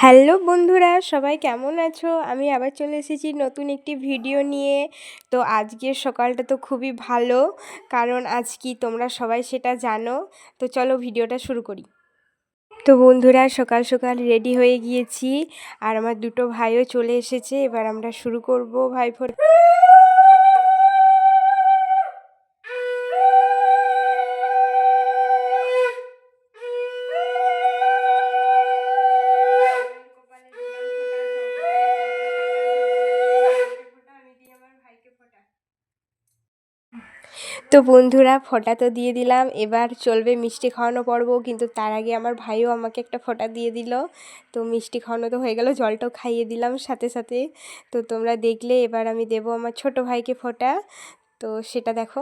Hello বন্ধুরা, সবাই কেমন আছো? আমি আবার চলে এসেছি নতুন একটি ভিডিও নিয়ে। তো আজকের সকালটা তো খুবই ভালো, কারণ আজ কি তোমরা সবাই সেটা জানো। তো চলো ভিডিওটা শুরু করি। তো বন্ধুরা, সকাল সকাল রেডি হয়ে গিয়েছি, আর আমার দুটো ভাইও চলে এসেছে। এবার আমরা শুরু করব ভাইফোঁটা। তো বন্ধুরা, ফোঁটা তো দিয়ে দিলাম, এবার চলবে মিষ্টি খাওয়ানো পর্ব। কিন্তু তার আগে আমার ভাইও আমাকে একটা ফোঁটা দিয়ে দিল। তো মিষ্টি খাওয়ানো তো হয়ে গেল, জলটাও খাইয়ে দিলাম সাথে সাথে। তো তোমরা দেখলে, এবার আমি দেবো আমার ছোট ভাইকে ফোঁটা। তো সেটা দেখো।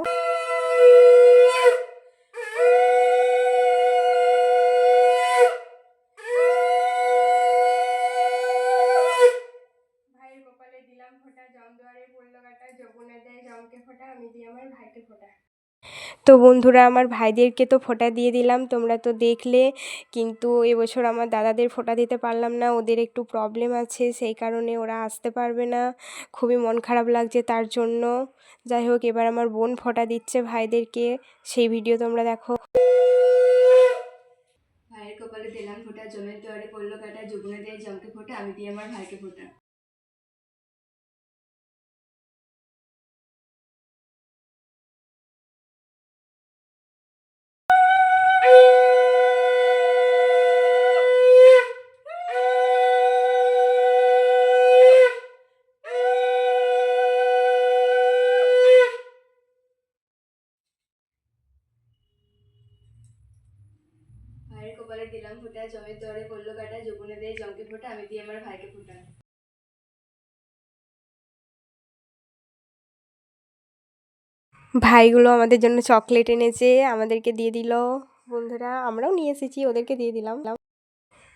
ভাইয়ের কপালে দিলাম ফোঁটা, জম দুয়ারে পড়লো কাটা, যমুনা দেয় জমকে ফোঁটা, আমি দিই আমার ভাইকে ফোঁটা। তো বন্ধুরা, আমার ভাইদেরকে তো ফোঁটা দিয়ে দিলাম, তোমরা তো দেখলে। কিন্তু এবছর আমার দাদাদের ফোঁটা দিতে পারলাম না, ওদের একটু প্রবলেম আছে, সেই কারণে ওরা আসতে পারবে না। খুবই মন খারাপ লাগছে তার জন্য। যাই হোক, এবার আমার বোন ফোঁটা দিচ্ছে ভাইদেরকে, সেই ভিডিও তোমরা দেখো। ভাইয়ের কপালে দিলাম ফোঁটা, জমের দুয়ারে পড়লো কাটা, যমুনা দেয় জমকে ফোঁটা, আমি দিই আমার ভাইকে ফোঁটা। ভাইয়ের কপালে দিলাম ফোঁটা, জমের দুয়ারে পড়লো কাটা, যমুনা দেয় জমকে ফোঁটা, আমি দিই আমার ভাইকে ফোঁটা। ভাইগুলো আমাদের জন্য চকলেট এনেছে, আমাদেরকে দিয়ে দিল। বন্ধুরা, আমরাও নিয়ে এসেছি, ওদেরকে দিয়ে দিলাম।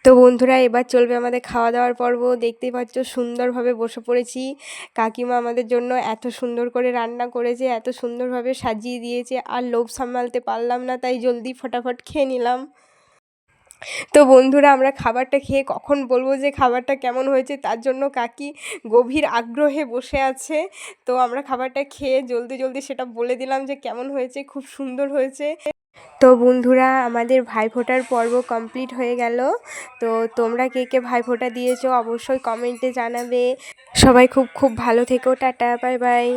তো বন্ধুরা, এবার চলবে আমাদের খাওয়া দাওয়ার পর্ব। দেখতেই পাচ্ছ সুন্দরভাবে বসে পড়েছি। কাকিমা আমাদের জন্য এত সুন্দর করে রান্না করেছে, এত সুন্দরভাবে সাজিয়ে দিয়েছে, আর লোভ সামলাতে পারলাম না, তাই জলদি ফটাফট খেয়ে নিলাম। তো বন্ধুরা, আমরা খাবারটা খেয়ে কখন বলবো যে খাবারটা কেমন হয়েছে, তার জন্য কাকি গভীর আগ্রহে বসে আছে। তো আমরা খাবারটা খেয়ে জলদি জলদি সেটা বলে দিলাম যে কেমন হয়েছে, খুব সুন্দর হয়েছে। তো বন্ধুরা, আমাদের ভাইফোঁটার পর্ব কমপ্লিট হয়ে গেল। তো তোমরা কে কে ভাইফোঁটা দিয়েছো অবশ্যই কমেন্টে জানাবে। সবাই খুব খুব ভালো থেকো। Tata, bye bye.